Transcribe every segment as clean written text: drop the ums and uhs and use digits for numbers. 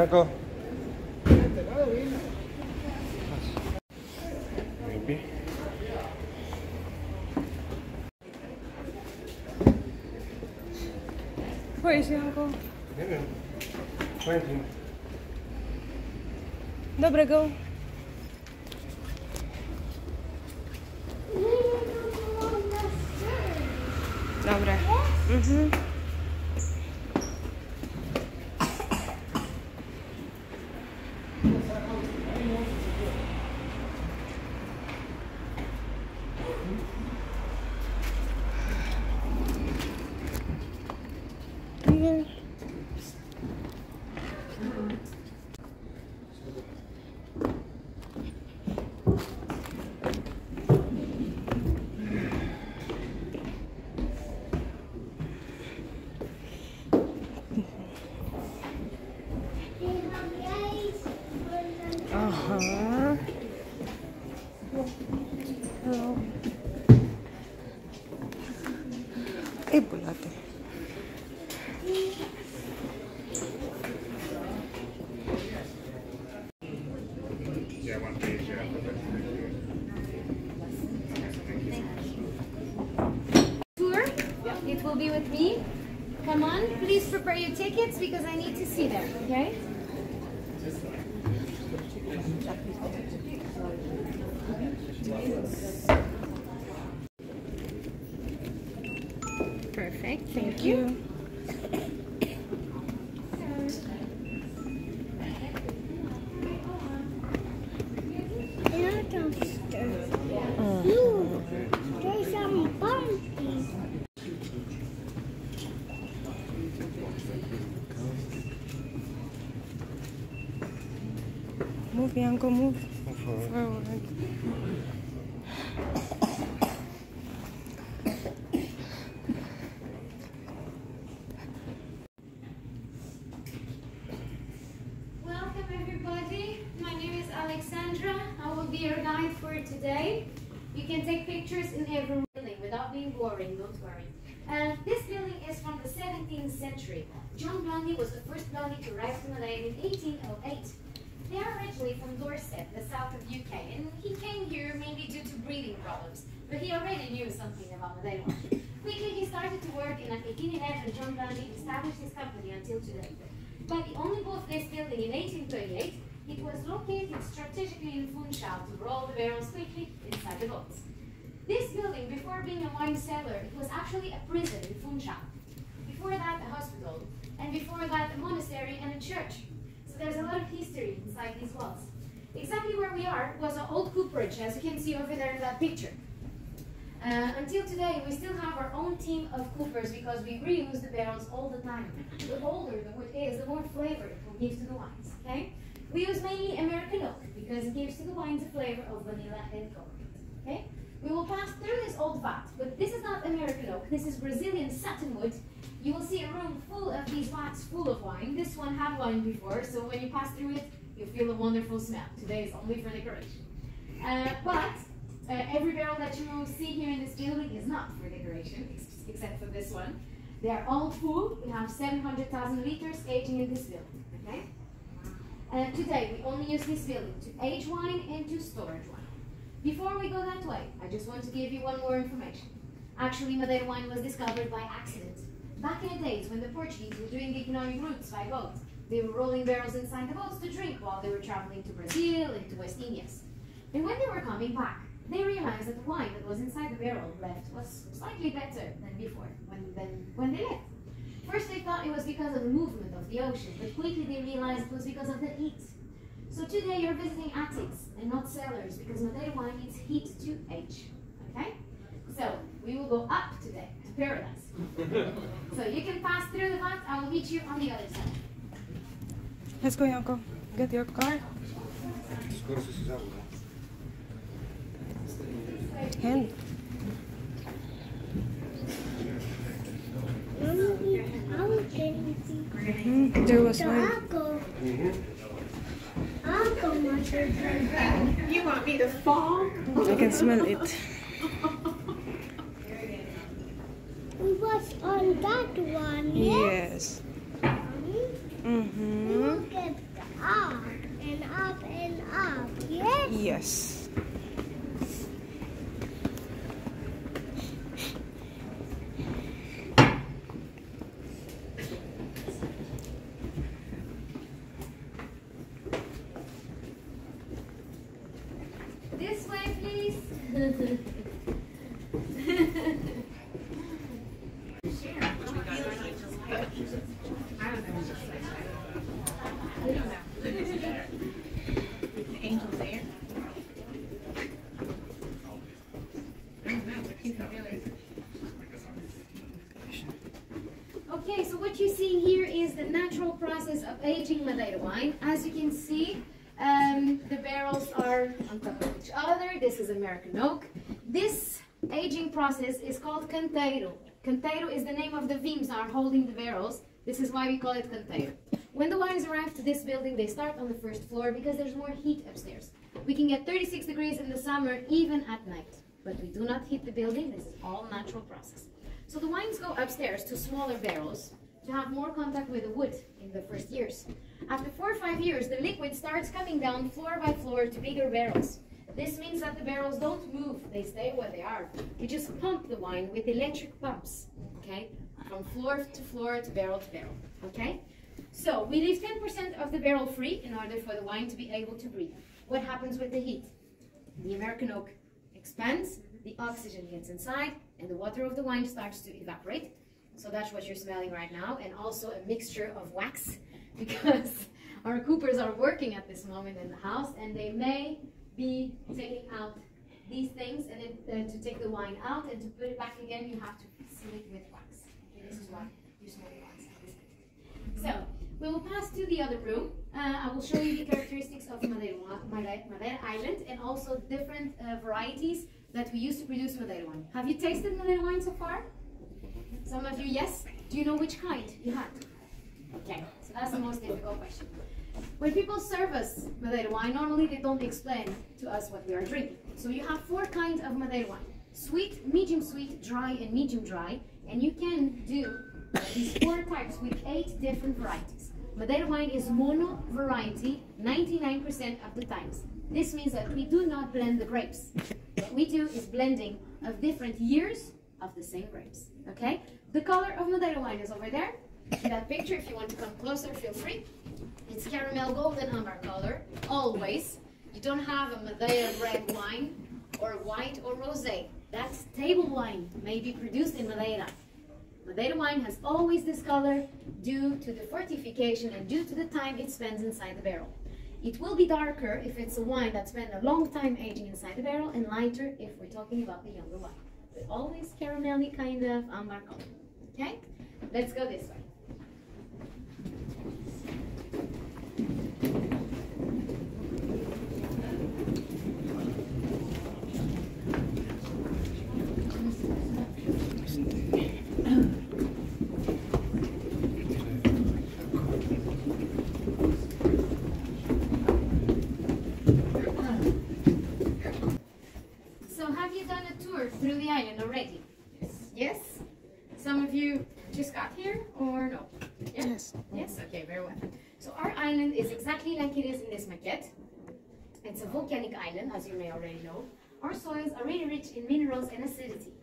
Uncle. Maybe. Where is he, Uncle? Nie wiem. Find him. Dobra, go. Dobra. Bulate. Yeah, one page, yeah. Tour. It will be with me. Come on, please prepare your tickets because I need to see them, okay? Perfect, thank you. There's some bumpy. Move, Bianco, move. Forward. Forward. Welcome everybody. My name is Alexandra. I will be your guide for today. You can take pictures in every building without being boring, don't worry. This building is from the 17th century. John Blandy was the first Blandy to arrive to Madeira in 1808. They are originally from Dorset, the south of UK, and he came here mainly due to breathing problems, but he already knew something about Madeira. Quickly he started to work, and at 1811 John Blandy established his company until today. But he only bought this building in 1838. It was located strategically in Funchal to roll the barrels quickly inside the boats. This building, before being a wine cellar, it was actually a prison in Funchal. Before that, a hospital, and before that, a monastery and a church. So there's a lot of history inside these walls. Exactly where we are was an old cooperage, as you can see over there in that picture. Until today, we still have our own team of coopers because we reuse the barrels all the time. The older the wood is, the more flavor it will give to the wines, okay? We use mainly American oak because it gives to the wines a flavor of vanilla and coconut, okay? We will pass through this old vat, but this is not American oak, this is Brazilian satin wood. You will see a room full of these vats full of wine. This one had wine before, so when you pass through it, you feel a wonderful smell. Today is only for decoration. Every barrel that you see here in this building is not for decoration, except for this one. They are all full. We have 700,000 liters aging in this building, okay? Today, we only use this building to age wine and to storage wine. Before we go that way, I just want to give you one more information. Actually, Madeira wine was discovered by accident. Back in the days when the Portuguese were doing the economic routes by boat, they were rolling barrels inside the boats to drink while they were traveling to Brazil and to West Indies. And when they were coming back, they realized that the wine that was inside the barrel left was slightly better than before, when they left. First they thought it was because of the movement of the ocean, but quickly they realized it was because of the heat. So today you're visiting attics and not cellars because Madeira wine needs heat to age, okay? So we will go up today to paradise. So you can pass through the vat, I will meet you on the other side. Let's go, Yanko. Get your car. Hand. There was one. You want me to fall? I can smell it. We was on that one, Yes. We will get that. Yes. This way, please. Okay, so what you see here is the natural process of aging Madeira wine. As you can see, the barrels are on top of each other. This is American oak. This aging process is called canteiro. Canteiro is the name of the vines that are holding the barrels. This is why we call it canteiro. When the wines arrive to this building, they start on the first floor because there's more heat upstairs. We can get 36 degrees in the summer, even at night. But we do not heat the building. This is all natural process. So the wines go upstairs to smaller barrels to have more contact with the wood in the first years. After 4 or 5 years, the liquid starts coming down floor by floor to bigger barrels. This means that the barrels don't move, they stay where they are. We just pump the wine with electric pumps, okay? From floor to floor to barrel, okay? So we leave 10% of the barrel free in order for the wine to be able to breathe. What happens with the heat? The American oak expands, the oxygen gets inside, and the water of the wine starts to evaporate. So that's what you're smelling right now, and also a mixture of wax, because our coopers are working at this moment in the house, and they may be taking out these things, and then to take the wine out and to put it back again, you have to seal it with wax. Okay, this is why you smell the wax like this. So we will pass to the other room. I will show you the characteristics of Madeira Island and also different varieties that we use to produce Madeira wine. Have you tasted Madeira wine so far? Some of you, yes. Do you know which kind you had? Okay, so that's the most difficult question. When people serve us Madeira wine, normally they don't explain to us what we are drinking. So you have 4 kinds of Madeira wine: sweet, medium sweet, dry, and medium dry. And you can do these 4 types with 8 different varieties. Madeira wine is mono variety 99% of the times. This means that we do not blend the grapes. What we do is blending of different years of the same grapes. Okay? The color of Madeira wine is over there. In that picture, if you want to come closer, feel free. It's caramel golden amber color, always. You don't have a Madeira red wine or white or rosé. That's table wine, may be produced in Madeira. Madeira wine has always this color due to the fortification and due to the time it spends inside the barrel. It will be darker if it's a wine that spent a long time aging inside the barrel, and lighter if we're talking about the younger wine. But always caramelly kind of amber color. Okay? Let's go this way. Through the island already? Yes? Some of you just got here or no? Yeah? Yes. Yes? Okay, very well. So our island is exactly like it is in this maquette. It's a volcanic island, as you may already know. Our soils are really rich in minerals and acidity.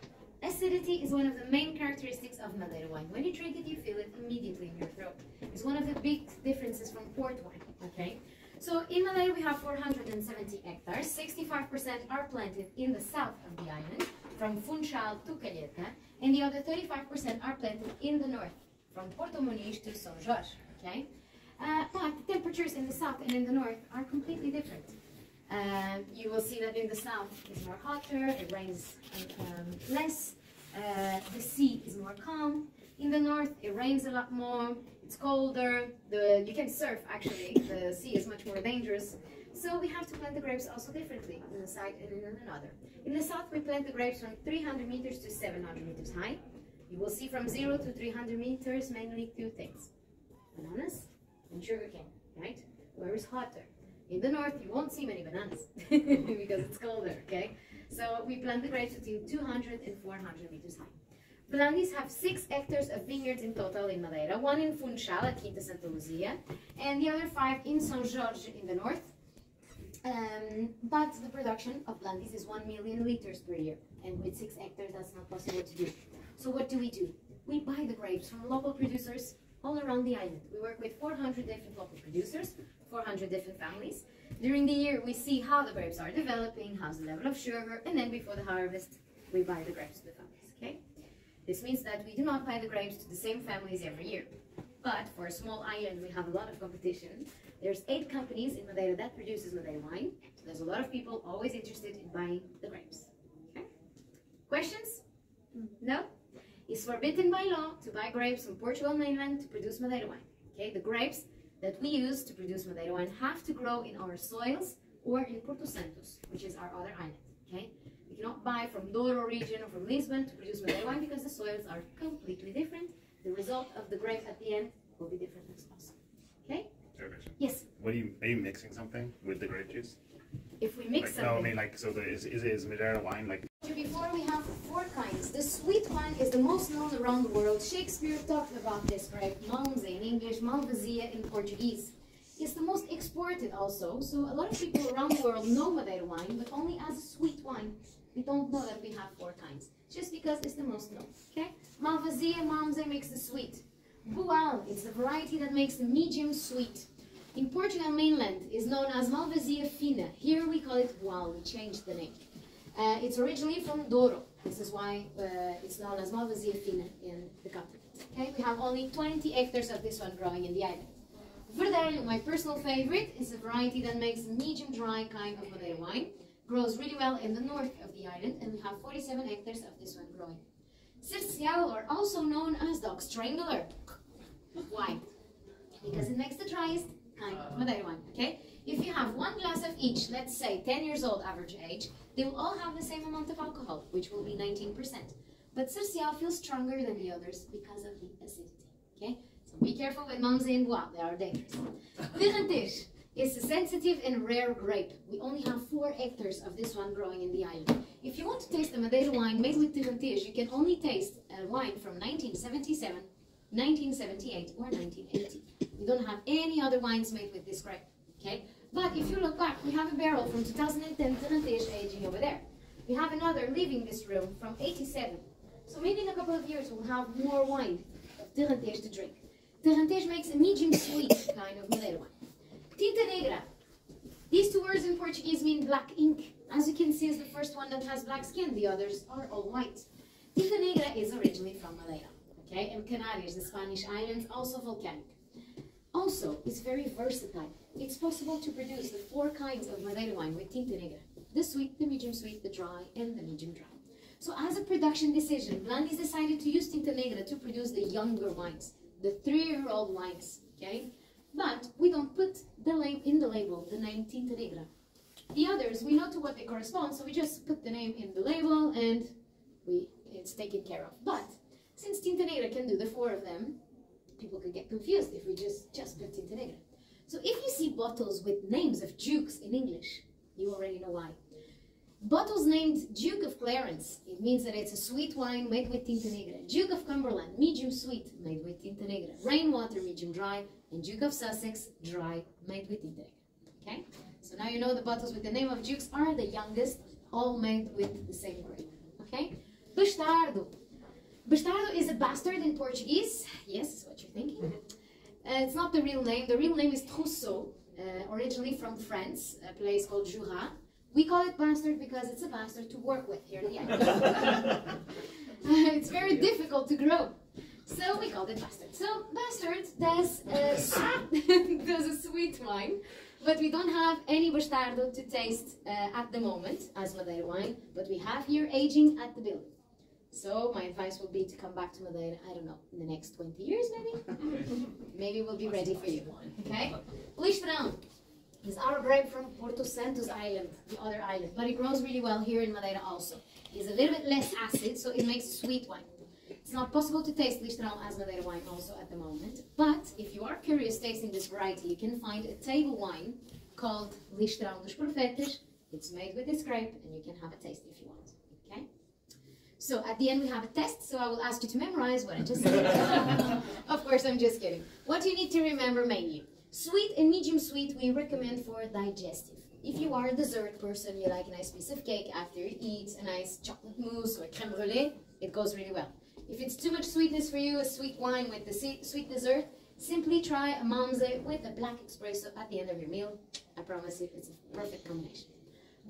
Acidity is one of the main characteristics of Madeira wine. When you drink it, you feel it immediately in your throat. It's one of the big differences from port wine, okay? So in Madeira, we have 470 hectares. 65% are planted in the south of the island, from Funchal to Calheta, and the other 35% are planted in the north, from Porto Muniz to São Jorge, okay? But the temperatures in the south and in the north are completely different. You will see that in the south it's more hotter, it rains less, the sea is more calm. In the north, it rains a lot more, it's colder, you can surf actually, the sea is much more dangerous. So we have to plant the grapes also differently in the side and in another. In the south, we plant the grapes from 300 meters to 700 meters high. You will see from 0 to 300 meters mainly 2 things: bananas and sugarcane, right? Where is hotter? In the north, you won't see many bananas because it's colder, okay? So we plant the grapes between 200 and 400 meters high. Blandys have 6 hectares of vineyards in total in Madeira, 1 in Funchal at Quinta Santa Luzia, and the other 5 in São Jorge in the north. But the production of Blandys is 1 million liters per year, and with 6 hectares that's not possible to do. So what do? We buy the grapes from local producers all around the island. We work with 400 different local producers, 400 different families. During the year we see how the grapes are developing, how's the level of sugar, and then before the harvest we buy the grapes to the families, okay? This means that we do not buy the grapes to the same families every year. But for a small island we have a lot of competition. There's 8 companies in Madeira that produces Madeira wine, so there's a lot of people always interested in buying the grapes. Okay? Questions? No? It's forbidden by law to buy grapes from Portugal mainland to produce Madeira wine. Okay? The grapes that we use to produce Madeira wine have to grow in our soils or in Porto Santos, which is our other island. Okay? We cannot buy from Douro region or from Lisbon to produce Madeira wine because the soils are completely different. The result of the grape at the end will be different as well. Okay? Yes. What are you mixing something with the grape juice? If we mix something. No, I mean like so. Is Madeira wine like? Before we have 4 kinds. The sweet one is the most known around the world. Shakespeare talked about this grape, Malmsey in English, Malvasia in Portuguese. It's the most exported also. So a lot of people around the world know Madeira wine, but only as a sweet wine. We don't know that we have 4 kinds, just because it's the most known. Okay? Malvasia, Malmsey makes the sweet. Boal, it's the variety that makes the medium sweet. In Portugal mainland is known as Malvasia fina. Here we call it Boal. We changed the name. It's originally from Douro. This is why it's known as Malvasia fina in the continent. Okay, we have only 20 hectares of this one growing in the island. Verdelho, my personal favorite, is a variety that makes medium dry kind of Madeira wine. Grows really well in the north of the island, and we have 47 hectares of this one growing. Cercial, or also known as dog strangler. Why? Because it makes the driest kind of Madeira wine, okay? If you have 1 glass of each, let's say 10 years old average age, they will all have the same amount of alcohol, which will be 19%. But Cercial feels stronger than the others because of the acidity, okay? So be careful with Malmsey and Boal, they are dangerous. Tirantez is a sensitive and rare grape. We only have 4 hectares of this one growing in the island. If you want to taste a Madeira wine made with Tirantez, you can only taste a wine from 1977, 1978 or 1980. We don't have any other wines made with this grape, okay? But if you look back, we have a barrel from 2010 Tirantez aging over there. We have another leaving this room from 87. So maybe in a couple of years we'll have more wine of Tirantez to drink. Tirantez makes a medium sweet kind of Madeira wine. Tinta Negra. These 2 words in Portuguese mean black ink. As you can see, it's the first one that has black skin. The others are all white. Tinta Negra is originally from Madeira. Okay, and Canarias, the Spanish islands, also volcanic. Also, it's very versatile. It's possible to produce the 4 kinds of Madeira wine with Tinta Negra. The sweet, the medium sweet, the dry, and the medium dry. So as a production decision, Blandy's decided to use Tinta Negra to produce the younger wines, the 3-year-old wines, okay? But we don't put in the label the name Tinta Negra. The others, we know to what they correspond, so we just put the name in the label and it's taken care of. But since Tinta Negra can do the 4 of them, people could get confused if we just put Tinta Negra. So if you see bottles with names of dukes in English, you already know why. Bottles named Duke of Clarence, it means that it's a sweet wine made with Tinta Negra. Duke of Cumberland, medium sweet, made with Tinta Negra. Rainwater, medium dry, and Duke of Sussex, dry, made with Tinta Negra. Okay? So now you know the bottles with the name of dukes are the youngest, all made with the same grape. Okay? Bastardo. Bastardo is a bastard in Portuguese. Yes, that's what you're thinking. It's not the real name. The real name is Trousseau, originally from France, a place called Jura. We call it bastard because it's a bastard to work with here in the island. It's very difficult to grow, so we called it bastard. So bastard does a sweet wine, but we don't have any bastardo to taste at the moment as Madeira wine, but we have here aging at the building. So my advice will be to come back to Madeira, I don't know, in the next 20 years maybe? Maybe we'll be ready for you, okay? Listrão is our grape from Porto Santos Island, the other island, but it grows really well here in Madeira also. It's a little bit less acid, so it makes sweet wine. It's not possible to taste Listrão as Madeira wine also at the moment, but if you are curious tasting this variety, you can find a table wine called Listrão dos Profetas. It's made with this grape, and you can have a taste if you want, okay? So at the end we have a test, so I will ask you to memorize what I just said. Of course, I'm just kidding. What you need to remember mainly. Sweet and medium sweet we recommend for digestive. if you are a dessert person, you like a nice piece of cake after you eat, a nice chocolate mousse or crème brûlée, it goes really well. If it's too much sweetness for you, a sweet wine with the sweet dessert, simply try a Mamze with a black espresso at the end of your meal. I promise you, it's a perfect combination.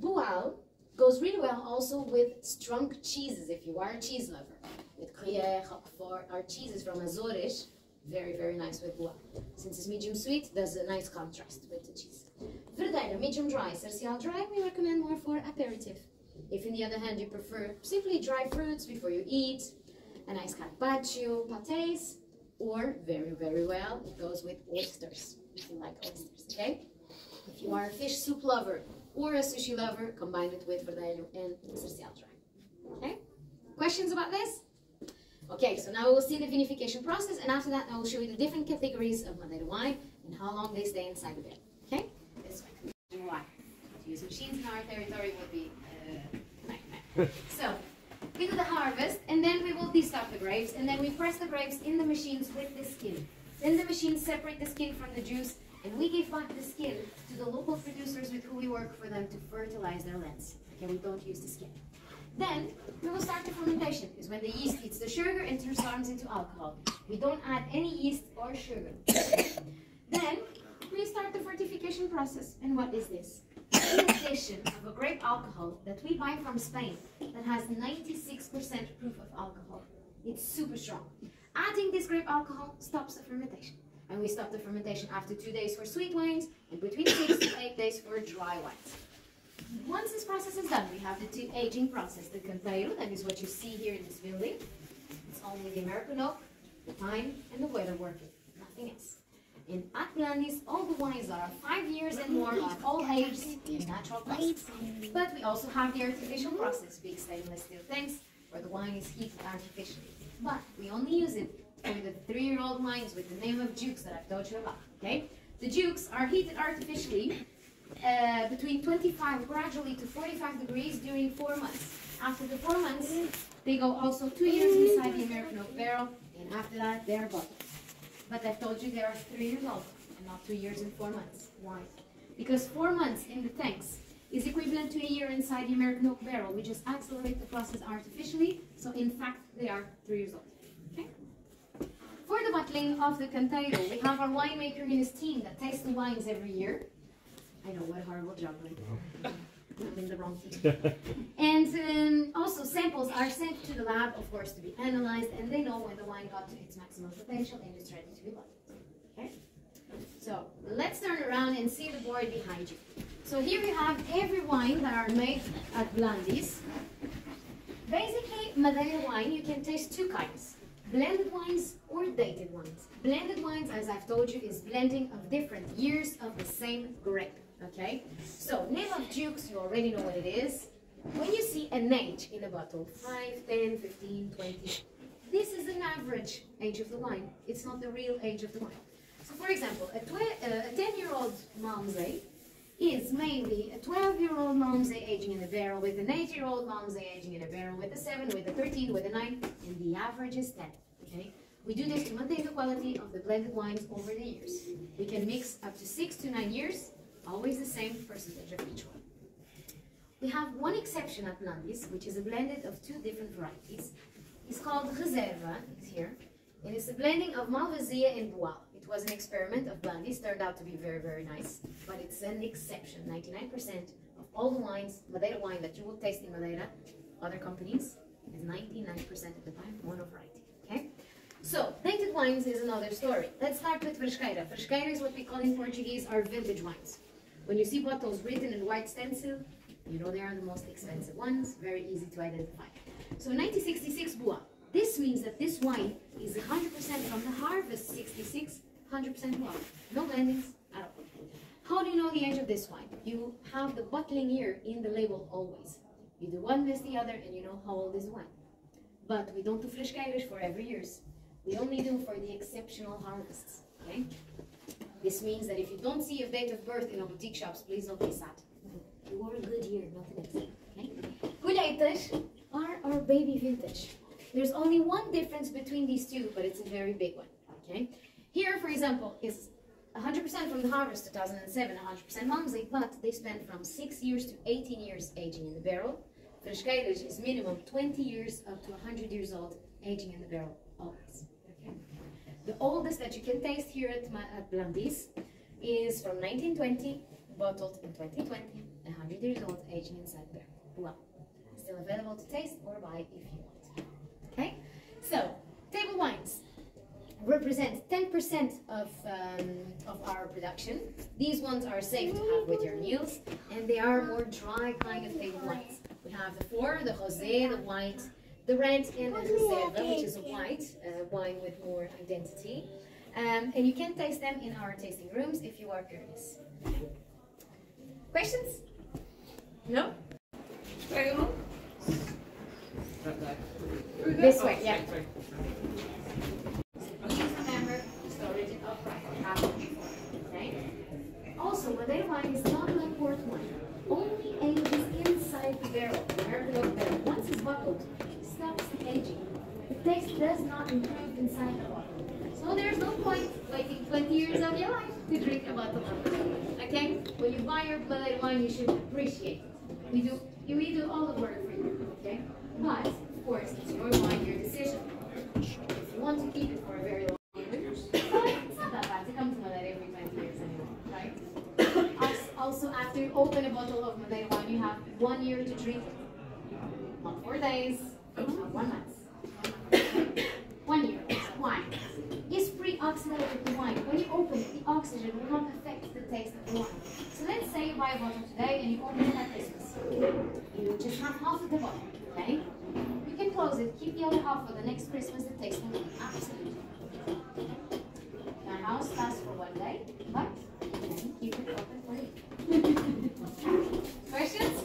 Boal goes really well also with strong cheeses, if you are a cheese lover. With Gruyere, Roquefort, our cheeses from Azores, very, very nice with Boal. Since it's medium sweet, there's a nice contrast with the cheese. Verdeiro, medium dry, Cercial dry, we recommend more for aperitif. If on the other hand you prefer simply dry fruits before you eat, a nice carpaccio, pâtés, or very, very well, it goes with oysters, if you like oysters, okay? If you are a fish soup lover or a sushi lover, combine it with Verdeiro and Cercial dry, okay? Questions about this? Okay, so now we will see the vinification process, and after that I will show you the different categories of Madeira wine and how long they stay inside the barrel, okay? This way. Why? To use machines in our territory would be a nightmare. So, we do the harvest, and then we will destock the grapes, and then we press the grapes in the machines with the skin. Then the machines separate the skin from the juice, and we give back the skin to the local producers with who we work for them to fertilize their lands. Okay, we don't use the skin. Then we will start the fermentation, is when the yeast eats the sugar and transforms into alcohol. We don't add any yeast or sugar. Then we start the fortification process. And what is this? An addition of a grape alcohol that we buy from Spain that has 96% proof of alcohol. It's super strong. Adding this grape alcohol stops the fermentation. And we stop the fermentation after 2 days for sweet wines and between 6 to 8 days for dry wines. Once this process is done, we have the two aging process. The canteiro, that is what you see here in this building. It's only the American oak, the pine, and the weather working, nothing else. And at Blandy's, all the wines that are 5 years and more are all aged in natural process. But we also have the artificial process, big stainless steel tanks, where the wine is heated artificially. But we only use it for the 3-year-old wines with the name of Dukes that I've told you about, okay? The Dukes are heated artificially between 25 gradually to 45 degrees during 4 months. After the 4 months, they go also 2 years inside the American oak barrel, and after that, they are bottled. But I've told you they are 3 years old, and not 2 years and 4 months. Why? Because 4 months in the tanks is equivalent to a year inside the American oak barrel. We just accelerate the process artificially, so in fact, they are 3 years old. Okay? For the bottling of the canteiro, we have our winemaker and his team that tastes the wines every year. I know, what a horrible job, right? I'm in the wrong team. And also samples are sent to the lab, of course, to be analyzed, and they know when the wine got to its maximum potential and it's ready to be bottled. Okay? So let's turn around and see the board behind you. So here we have every wine that are made at Blandy's. Basically, Madeira wine, you can taste two kinds. Blended wines or dated wines. Blended wines, as I've told you, is blending of different years of the same grape. Okay? So, name of Dukes, you already know what it is. When you see an age in a bottle, 5, 10, 15, 20, this is an average age of the wine. It's not the real age of the wine. So, for example, a 10-year-old Malmsey is mainly a 12-year-old Malmsey aging in a barrel with an 8-year-old Malmsey aging in a barrel with a 7, with a 13, with a 9, and the average is 10. Okay? We do this to maintain the quality of the blended wines over the years. We can mix up to 6 to 9 years, always the same percentage of each one. We have one exception at Blandy's, which is a blended of 2 different varieties. It's called Reserva, it's here, and it's a blending of Malvasia and Boal. It was an experiment of Blandy's, turned out to be very, very nice, but it's an exception. 99% of all the wines, Madeira wine that you will taste in Madeira, other companies, is 99% of the time mono variety. Okay? So, dated wines is another story. Let's start with Fresqueira. Fresqueira is what we call in Portuguese our vintage wines. When you see bottles written in white stencil, you know they are the most expensive ones, very easy to identify. So 1966 Boal. This means that this wine is 100% from the harvest 66, 100% Boal. No blendings at all. How do you know the age of this wine? You have the bottling year in the label always. You do one miss the other and you know how old is the wine. But we don't do Fresqueiras for every years. We only do for the exceptional harvests. Okay? This means that if you don't see a date of birth in our boutique shops, please don't be sad. You were a good year, not an exception. Okay? Colheitas are our baby vintage. There's only one difference between these two, but it's a very big one. Okay? Here, for example, is a 100% from the harvest 2007, 100% Malmsey, but they spent from 6 years to 18 years aging in the barrel. Fresqueiras is minimum 20 years up to 100 years old, aging in the barrel always. Okay. The oldest that you can taste here at Blandy's is from 1920, bottled in 2020, 100 years old, aging inside the barrel. Well, still available to taste or buy if you want. Okay, so table wines represent 10% of our production. These ones are safe to have with your meals, and they are more dry kind of table wines. We have the four: the rosé, the white, the red, and the reserva, which is a white wine with more identity. And you can taste them in our tasting rooms if you are curious. Questions? No? This way, yeah. Also, Madeira wine is not like port wine. Only ages inside the barrel, the American oak barrel. Once it's bottled, it stops aging. The taste does not improve inside the bottle. So there's no point waiting 20 years of your life to drink a bottle of wine. Okay? When you buy your Madeira wine, you should appreciate it. We do all the work for you. Okay? But, of course, it's your wine, your decision. If you want to keep it for a very long time, it's not that bad to come to Madeira every 20 years anymore, right? Also, after you open a bottle of Madeira wine, you have 1 year to drink it. Not 4 days, not 1 month. 1 year. Why? It's pre-oxidated the wine. When you open it, the oxygen will not affect the taste of the wine. So let's say you buy a bottle today and you open it at Christmas. You just have half of the bottle, okay? You can close it, keep the other half for the next Christmas. The taste will be absolutely. My house lasts for 1 day, but you can keep it open for you. Questions?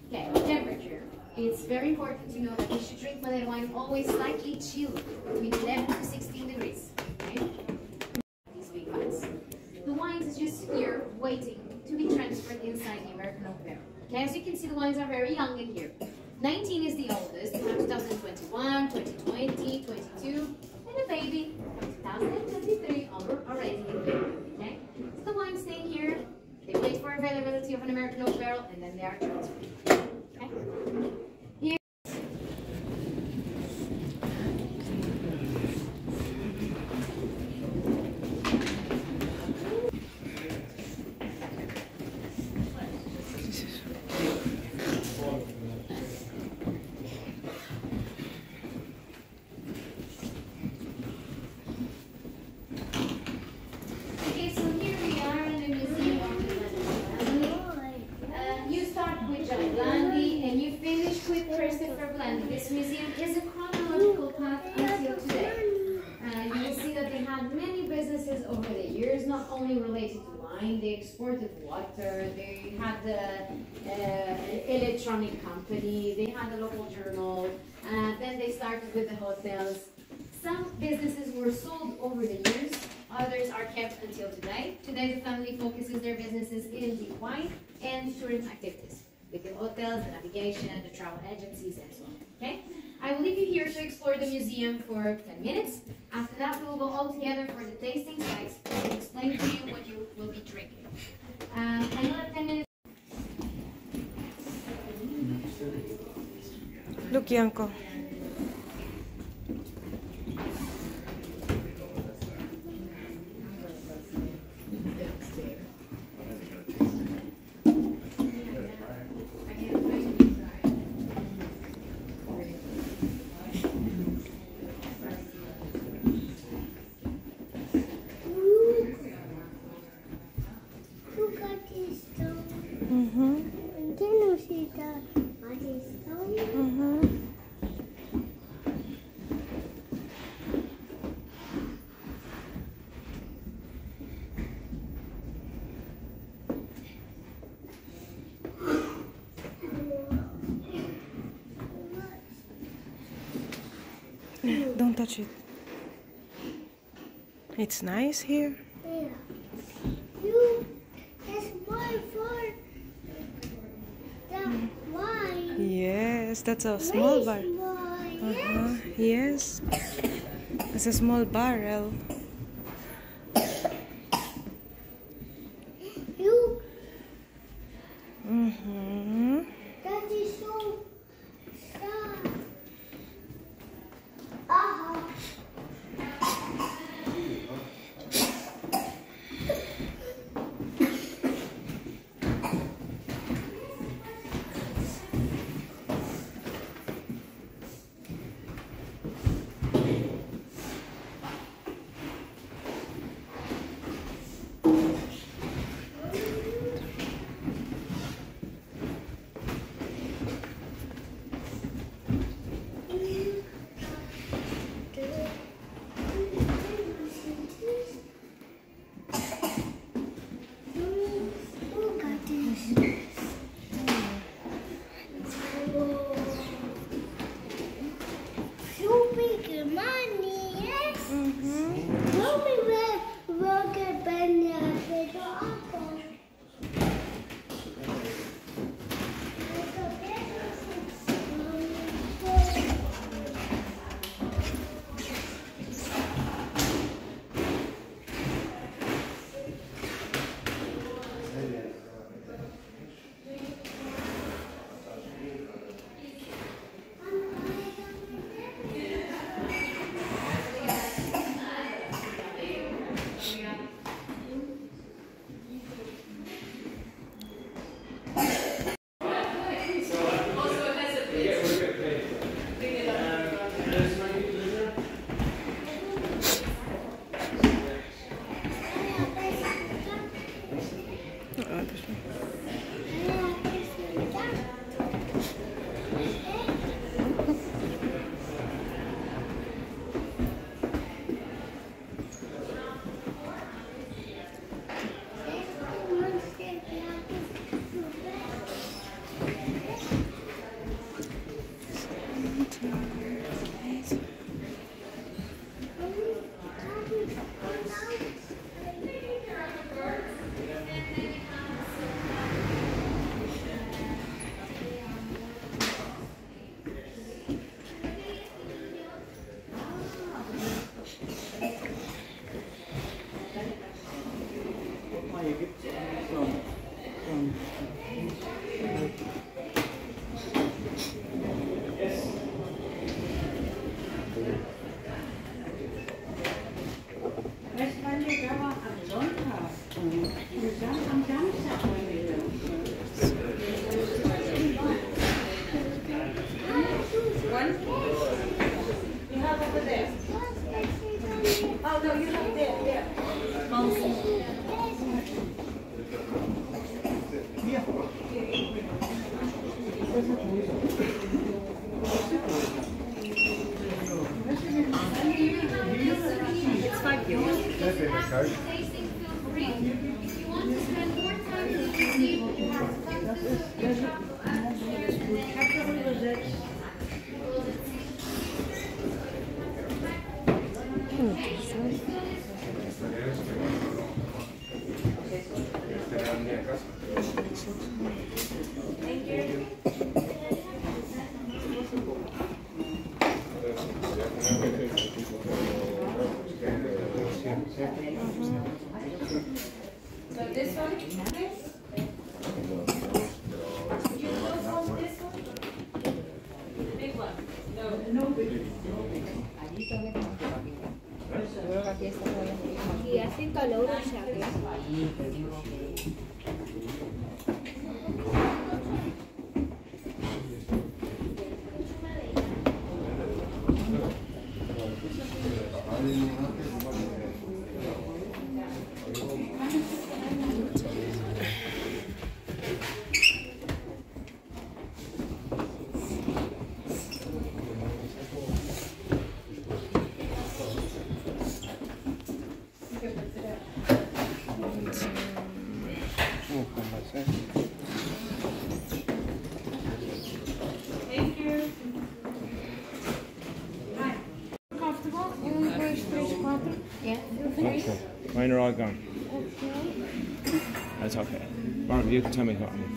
Okay, temperature. It's very important to know that you should drink Madeira wine always slightly chilled, between 11 to 16 degrees. Okay? These big wines. The wines is just here waiting to be transferred inside the American oak barrel. Okay, as you can see, the wines are very young in here. 19 is the oldest. We have 2021, 2020, 22, and a baby from 2023 already in here. Okay? So the wines stay here. They wait for availability of an American oak barrel, and then they are transferred. Okay? Here. Blandy, and you finish with Christopher Blandy. This museum is a chronological path until today. You will see that they had many businesses over the years, not only related to wine. They exported water, they had the electronic company, they had a local journal, then they started with the hotels. Some businesses were sold over the years, others are kept until today. Today the family focuses their businesses in the wine and tourism activities, with the hotels, the navigation, the travel agencies, and so on. Okay? I will leave you here to explore the museum for 10 minutes. After that, we will go all together for the tasting sites and explain to you what you will be drinking. I know that 10 minutes. Look, Yanko. Don't touch it. It's nice here. Yeah. That's more for the wine. Yes, that's a small bar. Yes, it's a small barrel. Tasting feel free. If you want to spend more time in the museum, you have to come to the shop upstairs and then Thank you. So this one, this? You know from this one? The big one? No. Y hace calor, o sea que... Thank you. Hi. Comfortable? 1, 2, 3, 4. Yeah, feel free. Okay. Mine are all gone. Okay. That's okay. Barb, you can tell me what I mean.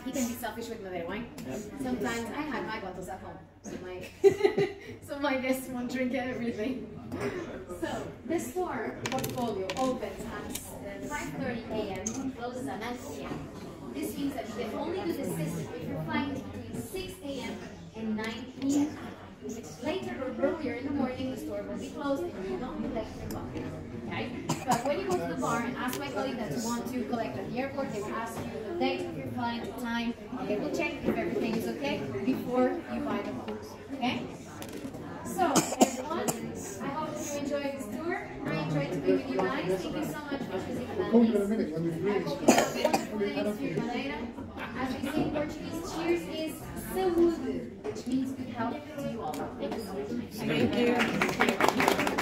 You can be selfish with Madeira wine. Sometimes I have my bottles at home, so my guests won't drink everything. So this store portfolio opens at 5:30 a.m. closes at 9 p.m. This means that you can only do the system if you're flying between 6 a.m. and 9 p.m. If it's later or earlier in the morning, the store will be closed and you will not collect your bucket. Okay? But when you go to the bar and ask my colleague that you want to collect at the airport, they will ask you the date of your flight, the time, and they will check if everything is okay before you buy the books. Okay? So, everyone, I hope you enjoyed this tour. I enjoyed to be with you guys. Thank you so much for visiting Blandy. I hope you have a wonderful day in Madeira. As we say in Portuguese, cheers is saúde, which means good health to you all. Thank you so much. Thank you.